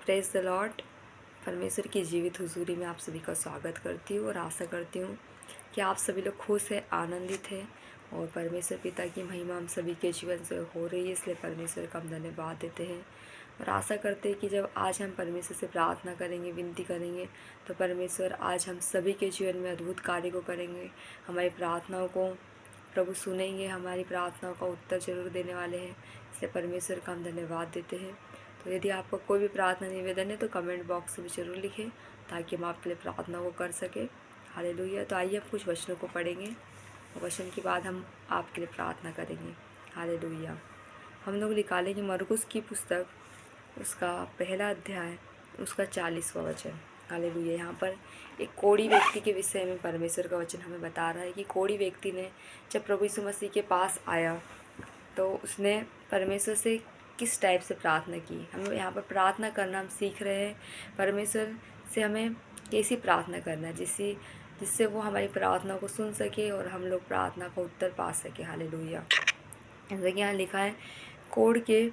Praise the Lord. परमेश्वर की जीवित हुजूरी में आप सभी का स्वागत करती हूँ और आशा करती हूँ कि आप सभी लोग खुश हैं, आनंदित हैं और परमेश्वर पिता की महिमा हम सभी के जीवन से हो रही है, इसलिए परमेश्वर का हम धन्यवाद देते हैं और आशा करते हैं कि जब आज हम परमेश्वर से प्रार्थना करेंगे, विनती करेंगे, तो परमेश्वर आज हम सभी के जीवन में अद्भुत कार्य को करेंगे। हमारी प्रार्थनाओं को प्रभु सुनेंगे, हमारी प्रार्थनाओं का उत्तर जरूर देने वाले हैं, इसलिए परमेश्वर का हम धन्यवाद देते हैं। तो यदि आपका कोई भी प्रार्थना निवेदन है तो कमेंट बॉक्स में ज़रूर लिखें ताकि हम आपके लिए प्रार्थना को कर सकें। हालेलुया। तो आइए हम कुछ वचनों को पढ़ेंगे और वचन के बाद हम आपके लिए प्रार्थना करेंगे। हालेलुया। हम लोग निकालेंगे मरकुस की पुस्तक, उसका पहला अध्याय, उसका 40वां वचन। हालेलुया। यहाँ पर एक कोढ़ी व्यक्ति के विषय में परमेश्वर का वचन हमें बता रहा है कि कोढ़ी व्यक्ति ने जब प्रभु यीशु मसीह के पास आया तो उसने परमेश्वर से किस टाइप से प्रार्थना की। हम यहाँ पर प्रार्थना करना हम सीख रहे हैं, परमेश्वर से हमें कैसी प्रार्थना करना है जिससे वो हमारी प्रार्थना को सुन सके और हम लोग प्रार्थना का उत्तर पा सके। हालेलुया। जैसे कि यहाँ लिखा है, कोढ़ के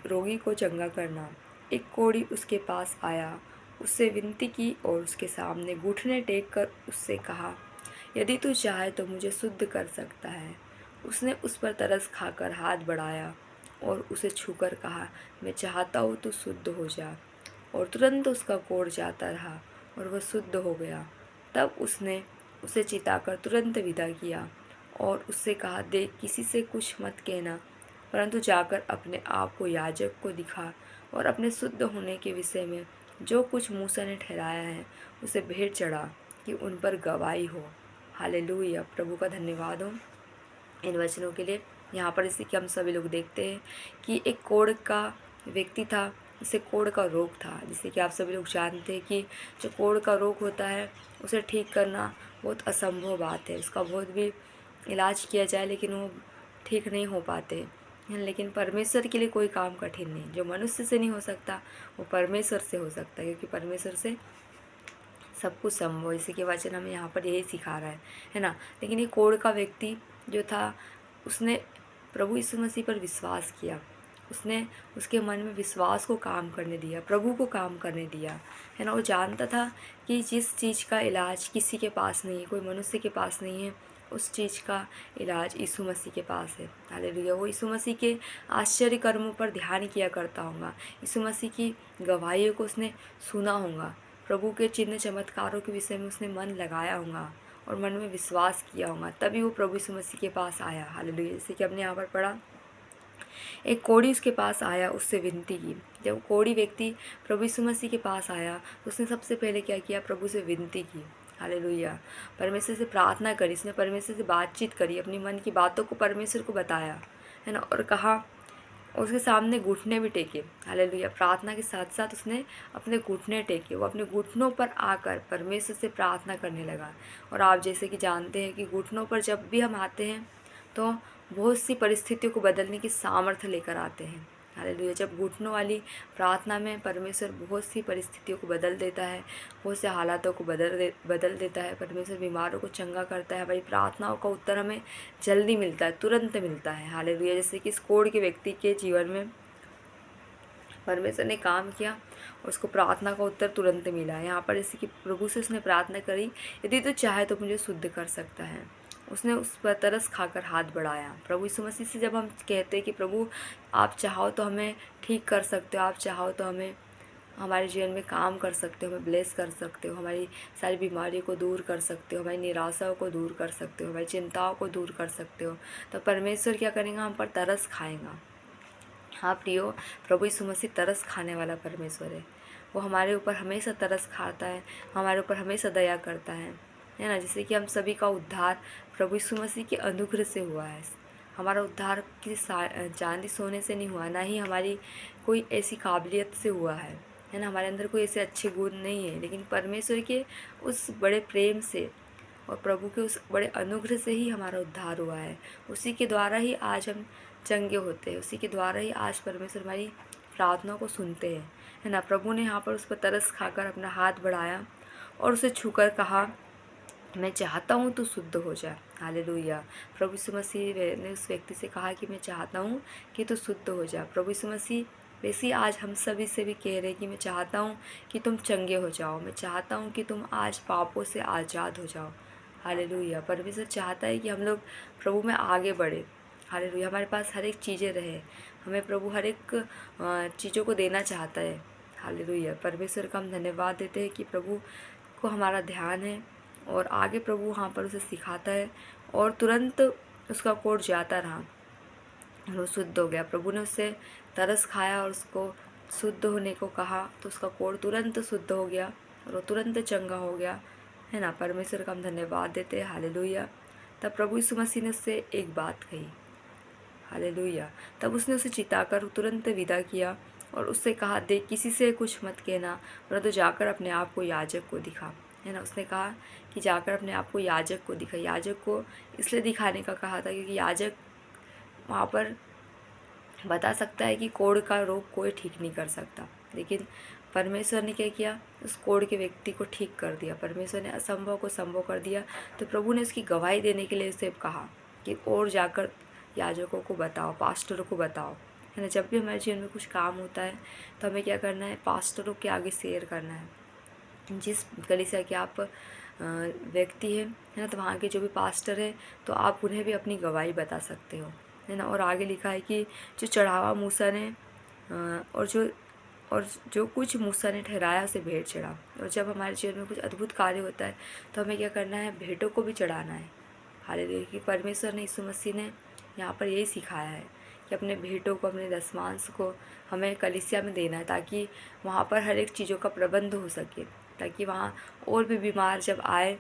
रोगी को चंगा करना। एक कोढ़ी उसके पास आया, उससे विनती की और उसके सामने घुटने टेक कर उससे कहा, यदि तू चाहे तो मुझे शुद्ध कर सकता है। उसने उस पर तरस खाकर हाथ बढ़ाया और उसे छूकर कहा, मैं चाहता हूँ तू शुद्ध हो जा। और तुरंत उसका कोढ़ जाता रहा और वह शुद्ध हो गया। तब उसने उसे चिताकर तुरंत विदा किया और उससे कहा, देख, किसी से कुछ मत कहना, परंतु जाकर अपने आप को याजक को दिखा और अपने शुद्ध होने के विषय में जो कुछ मूसा ने ठहराया है उसे भेंट चढ़ा कि उन पर गवाही हो। हालेलुया। प्रभु का धन्यवाद हो इन वचनों के लिए। यहाँ पर इसी के हम सभी लोग देखते हैं कि एक कोढ़ का व्यक्ति था, जिसे कोढ़ का रोग था। जैसे कि आप सभी लोग जानते हैं कि जो कोढ़ का रोग होता है उसे ठीक करना बहुत असंभव बात है। उसका बहुत भी इलाज किया जाए लेकिन वो ठीक नहीं हो पाते। लेकिन परमेश्वर के लिए कोई काम कठिन नहीं। जो मनुष्य से नहीं हो सकता वो परमेश्वर से हो सकता है, क्योंकि परमेश्वर से सब कुछ संभव। इसी के वचन हमें यहाँ पर यही सिखा रहा है ना। लेकिन ये कोढ़ का व्यक्ति जो था उसने प्रभु यीशु मसीह पर विश्वास किया। उसने उसके मन में विश्वास को काम करने दिया, प्रभु को काम करने दिया, है ना। वो जानता था कि जिस चीज़ का इलाज किसी के पास नहीं है, कोई मनुष्य के पास नहीं है, उस चीज़ का इलाज यीशु मसीह के पास है। हालेलुया। वो यीशु मसीह के आश्चर्य कर्मों पर ध्यान किया करता होगा, यीशु मसीह की गवाहियों को उसने सुना होगा, प्रभु के चिन्ह चमत्कारों के विषय में उसने मन लगाया होगा और मन में विश्वास किया होगा, तभी वो प्रभु यीशु मसीह के पास आया। हालेलुया। जैसे कि हमने यहाँ पर पढ़ा, एक कोढ़ी उसके पास आया, उससे विनती की। जब कोढ़ी व्यक्ति प्रभु यीशु मसीह के पास आया तो उसने सबसे पहले क्या किया, प्रभु से विनती की। हालेलुया। परमेश्वर से प्रार्थना करी, इसने परमेश्वर से बातचीत करी, अपनी मन की बातों को परमेश्वर को बताया, है ना, और कहा, उसके सामने घुटने भी टेके। हालेलुया। प्रार्थना के साथ साथ उसने अपने घुटने टेके, वो अपने घुटनों पर आकर परमेश्वर से प्रार्थना करने लगा। और आप जैसे कि जानते हैं कि घुटनों पर जब भी हम आते हैं तो बहुत सी परिस्थितियों को बदलने की सामर्थ्य लेकर आते हैं। हालेलुया। जब घुटनों वाली प्रार्थना में परमेश्वर बहुत सी परिस्थितियों को बदल देता है, बहुत से हालातों को बदल देता है। परमेश्वर बीमारों को चंगा करता है, हमारी प्रार्थनाओं का उत्तर हमें जल्दी मिलता है, तुरंत मिलता है। हालेलुया। जैसे कि इस कोढ़ के व्यक्ति के जीवन में परमेश्वर ने काम किया, उसको प्रार्थना का उत्तर तुरंत मिला। यहाँ पर जैसे कि प्रभु से उसने प्रार्थना करी, यदि तो चाहे तो मुझे शुद्ध कर सकता है। उसने उस पर तरस खाकर हाथ बढ़ाया। प्रभु यीशु मसीह से जब हम कहते हैं कि प्रभु आप चाहो तो हमें ठीक कर सकते हो, आप चाहो तो हमें हमारे जीवन में काम कर सकते हो, हमें ब्लेस कर सकते हो, हमारी सारी बीमारियों को दूर कर सकते हो, हमारी निराशाओं को दूर कर सकते हो, हमारी चिंताओं को दूर कर सकते हो, तो परमेश्वर क्या करेगा, हम पर तरस खाएगा। हाँ प्रियो, प्रभु यीशु मसीह तरस खाने वाला परमेश्वर है। वो हमारे ऊपर हमेशा तरस खाता है, हमारे ऊपर हमेशा दया करता है ना। जैसे कि हम सभी का उद्धार प्रभु यीशु मसीह के अनुग्रह से हुआ है। हमारा उद्धार किसी चांदी सोने से नहीं हुआ, ना ही हमारी कोई ऐसी काबिलियत से हुआ है ना। हमारे अंदर कोई ऐसे अच्छे गुण नहीं है, लेकिन परमेश्वर के उस बड़े प्रेम से और प्रभु के उस बड़े अनुग्रह से ही हमारा उद्धार हुआ है। उसी के द्वारा ही आज हम चंगे होते हैं, उसी के द्वारा ही आज परमेश्वर हमारी प्रार्थना को सुनते हैं, है ना। प्रभु ने यहाँ पर उस पर तरस खाकर अपना हाथ बढ़ाया और उसे छूकर कहा, मैं चाहता हूँ तू शुद्ध हो जा। हालेलुया। प्रभु यीशु मसीह ने उस व्यक्ति से कहा कि मैं चाहता हूँ कि तू शुद्ध हो जा। प्रभु यीशु मसीह वैसे ही आज हम सभी से भी कह रहे हैं कि मैं चाहता हूँ कि तुम चंगे हो जाओ, मैं चाहता हूँ कि तुम आज पापों से आज़ाद हो जाओ। हालेलुया। परमेश्वर चाहता है कि हम लोग प्रभु में आगे बढ़े। हालेलुया। हमारे पास हर एक चीज़ें रहे, हमें प्रभु हर एक चीज़ों को देना चाहता है। हालेलुया। परमेश्वर का हम धन्यवाद देते हैं कि प्रभु को हमारा ध्यान है और आगे प्रभु वहाँ पर उसे सिखाता है और तुरंत उसका कोढ़ जाता रहा और वो शुद्ध हो गया। प्रभु ने उससे तरस खाया और उसको शुद्ध होने को कहा तो उसका कोढ़ तुरंत शुद्ध हो गया और वो तुरंत चंगा हो गया, है ना। परमेश्वर का हम धन्यवाद देते हैं। हालेलुया। तब प्रभु यीशु मसीह ने उससे एक बात कही। हालेलुया। तब उसने उसे चिताकर तुरंत विदा किया और उससे कहा, देख किसी से कुछ मत कहना, परंतु जाकर अपने आप को याजक को दिखा, है ना। उसने कहा कि जाकर अपने आप को याजक को दिखा। याजक को इसलिए दिखाने का कहा था क्योंकि याजक वहाँ पर बता सकता है कि कोढ़ का रोग कोई ठीक नहीं कर सकता, लेकिन परमेश्वर ने क्या किया, उस कोढ़ के व्यक्ति को ठीक कर दिया। परमेश्वर ने असंभव को संभव कर दिया। तो प्रभु ने उसकी गवाही देने के लिए उसे कहा कि और जाकर याजकों को बताओ, पास्टरों को बताओ, है ना। जब भी हमारे जीवन में कुछ काम होता है तो हमें क्या करना है, पास्टरों के आगे शेयर करना है। जिस कलीसिया के आप व्यक्ति हैं, है ना, तो वहाँ के जो भी पास्टर है तो आप उन्हें भी अपनी गवाही बता सकते हो, है ना। और आगे लिखा है कि जो चढ़ावा मूसा ने और जो कुछ मूसा ने ठहराया उसे भेंट चढ़ा। और जब हमारे जीवन में कुछ अद्भुत कार्य होता है तो हमें क्या करना है, भेंटों को भी चढ़ाना है। हालेलुया। कि परमेश्वर ने, यीशु मसीह ने यहाँ पर यही सिखाया है कि अपने भेंटों को, अपने दशमांश को हमें कलीसिया में देना है, ताकि वहाँ पर हर एक चीज़ों का प्रबंध हो सके, ताकि वहाँ और भी बीमार जब आए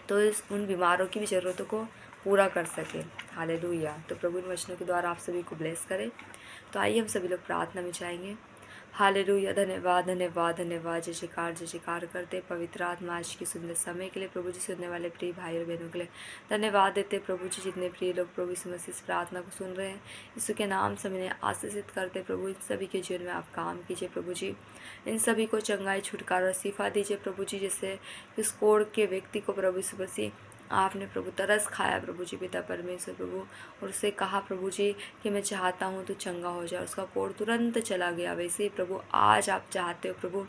तो उन बीमारों की भी ज़रूरतों को पूरा कर सके। हालेलुया। तो प्रभु इन वचनों के द्वारा आप सभी को ब्लेस करे। तो आइए हम सभी लोग प्रार्थना में जाएंगे। हालेलुया। धन्यवाद धन्यवाद धन्यवाद। जय जयकार करते पवित्र आत्मा आज के सुंदर समय के लिए, प्रभु जी सुनने वाले प्रिय भाई और बहनों के लिए धन्यवाद देते प्रभु जी। जितने प्रिय लोग प्रभु यीशु मसीह इस प्रार्थना को सुन रहे हैं, यीशु के नाम से मैंने आशीषित करते प्रभु, इन सभी के जीवन में आप काम कीजिए प्रभु जी। इन सभी को चंगाई, छुटकारा और शिफा दीजिए प्रभु जी। जैसे इस कोढ़ के व्यक्ति को प्रभु यीशु मसीह आपने प्रभु तरस खाया प्रभु जी पिता परमेश्वर प्रभु, और उससे कहा प्रभु जी कि मैं चाहता हूँ तो चंगा हो जाए, उसका कोढ़ तुरंत चला गया। वैसे ही प्रभु आज आप चाहते हो प्रभु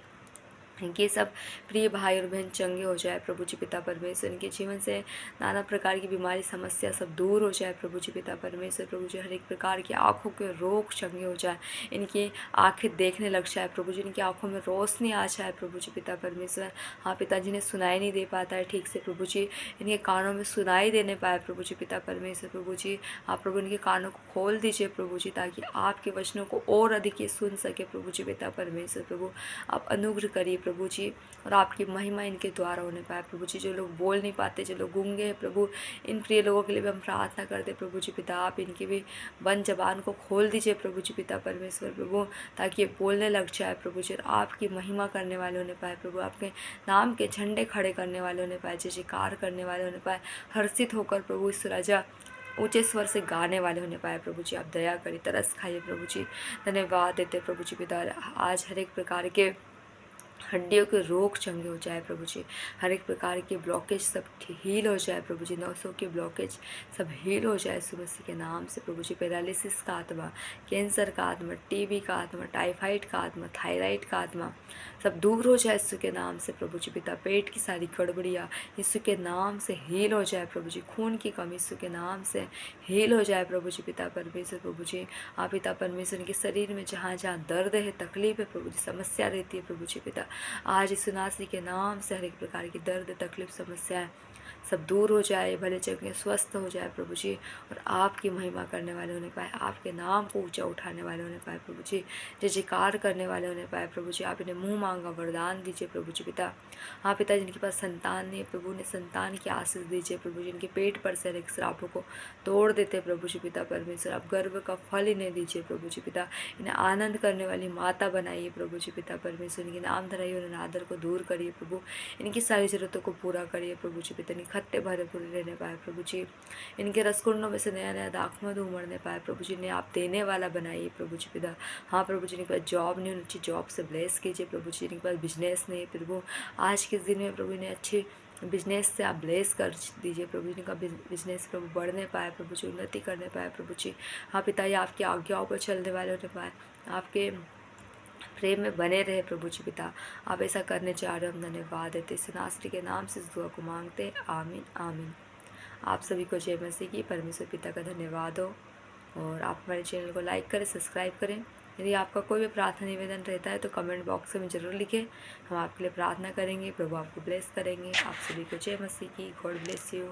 इनके सब प्रिय भाई और बहन चंगे हो जाए प्रभु जी पिता परमेश्वर। इनके जीवन से नाना प्रकार की बीमारी, समस्या सब दूर हो जाए प्रभु जी पिता परमेश्वर। प्रभु जी हर एक प्रकार की आँखों के रोग चंगे हो जाए, इनकी आँखें देखने लग जाए प्रभु जी, इनकी आँखों में रोशनी आ जाए प्रभु जी पिता परमेश्वर। हाँ पिताजी ने सुनाई नहीं दे पाता है ठीक से प्रभु जी, इनके कानों में सुनाई देने पाए प्रभु जी पिता परमेश्वर। प्रभु जी आप प्रभु इनके कानों को खोल दीजिए प्रभु जी, ताकि आपके वचनों को और अधिक ये सुन सके प्रभु जी पिता परमेश्वर। प्रभु आप अनुग्रह करिए प्रभु जी, और आपकी महिमा इनके द्वारा होने पाए प्रभु जी। जो लोग बोल नहीं पाते, जो लोग गूंगे हैं प्रभु, इन प्रिय लोगों के लिए भी हम प्रार्थना करते प्रभु जी पिता, आप इनकी भी बंद जबान को खोल दीजिए प्रभु जी पिता परमेश्वर प्रभु, ताकि ये बोलने लग जाए प्रभु जी, और आपकी महिमा करने वाले होने पाए प्रभु, आपके नाम के झंडे खड़े करने वाले होने पाए, जय जयकार करने वाले होने पाए, हर्षित होकर प्रभु इस राजा ऊंचे स्वर से गाने वाले होने पाए प्रभु जी। आप दया करिए, तरस खाइए प्रभु जी। धन्यवाद देते प्रभु जी पिता, आज हर एक प्रकार के हड्डियों के रोग चंगे हो जाए प्रभु जी, हर एक प्रकार के ब्लॉकेज सब हील हो जाए प्रभु जी, नसों के ब्लॉकेज सब हील हो जाए यीशु मसीह के नाम से प्रभु जी। पैरालिसिस का आत्मा, कैंसर का आत्मा, टीबी का आत्मा, टाइफाइड का आत्मा, थायराइड का आत्मा सब दूर हो जाए यीशु के नाम से प्रभु जी पिता। पेट की सारी गड़बड़ियाँ यीशु के नाम से हील हो जाए प्रभु जी। खून की कमी यीशु के नाम से हील हो जाए प्रभु जी पिता परमेश्वर। प्रभु जी आप पिता परमेश्वर के शरीर में जहाँ जहाँ दर्द है, तकलीफ है प्रभु जी, समस्या रहती है प्रभु जी पिता, आज यीशु नासरी के नाम से हर एक प्रकार की दर्द, तकलीफ, समस्याएं सब दूर हो जाए, भले चंगे स्वस्थ हो जाए प्रभु जी, और आपकी महिमा करने वाले होने पाए, आपके नाम को ऊंचा उठाने वाले होने पाए प्रभु जी, जय जयकार करने वाले होने पाए प्रभु जी। आप इन्हें मुँह मांगा वरदान दीजिए प्रभु जी पिता। हाँ पिता, जिनके पास संतान नहीं प्रभु ने संतान की आशीष दीजिए प्रभु जी, इनके पेट पर से हर एक श्रापों को तोड़ देते प्रभु जी पिता परमेश्वर। आप गर्व का फल इन्हें दीजिए प्रभु जी पिता, इन्हें आनंद करने वाली माता बनाइए प्रभु जी पिता परमेश्वर। इनके नाम धराइए और अनादर को दूर करिए प्रभु, इनकी सारी ज़रूरतों को पूरा करिए प्रभु जी पिता। इनके खत्ते भरे पूरे रहने पाए प्रभु जी, इनके रसकुंडों में से नया नया दाखमधु उमड़ने पाए प्रभु जी। इन्हें आप देने वाला बनाइए प्रभु जी पिता। हाँ प्रभु जी, इनके पास जॉब नहीं, उनकी जॉब से ब्लेस कीजिए प्रभु जी। इनके पास बिजनेस नहीं प्रभु, आज के दिन में प्रभु इन्हें अच्छी बिजनेस से आप ब्लेस कर दीजिए प्रभु जी का बिजनेस प्रभु बढ़ने पाए, प्रभु जी उन्नति करने पाए प्रभु जी। हाँ पिता जी, आपकी आज्ञाओं पर चलने वाले होने पाए, आपके प्रेम में बने रहे प्रभु जी पिता। आप ऐसा करने जा रहे हो, हम धन्यवाद देते इस नासरी के नाम से इस दुआ को मांगते हैं, आमीन आमीन। आप सभी को जय मसीह की। परमेश्वर पिता का धन्यवाद हो। और आप हमारे चैनल को लाइक करें, सब्सक्राइब करें। यदि आपका कोई भी प्रार्थना निवेदन रहता है तो कमेंट बॉक्स में ज़रूर लिखें, हम आपके लिए प्रार्थना करेंगे। प्रभु आपको ब्लेस करेंगे। आप सभी को जय मसीह की। God bless you.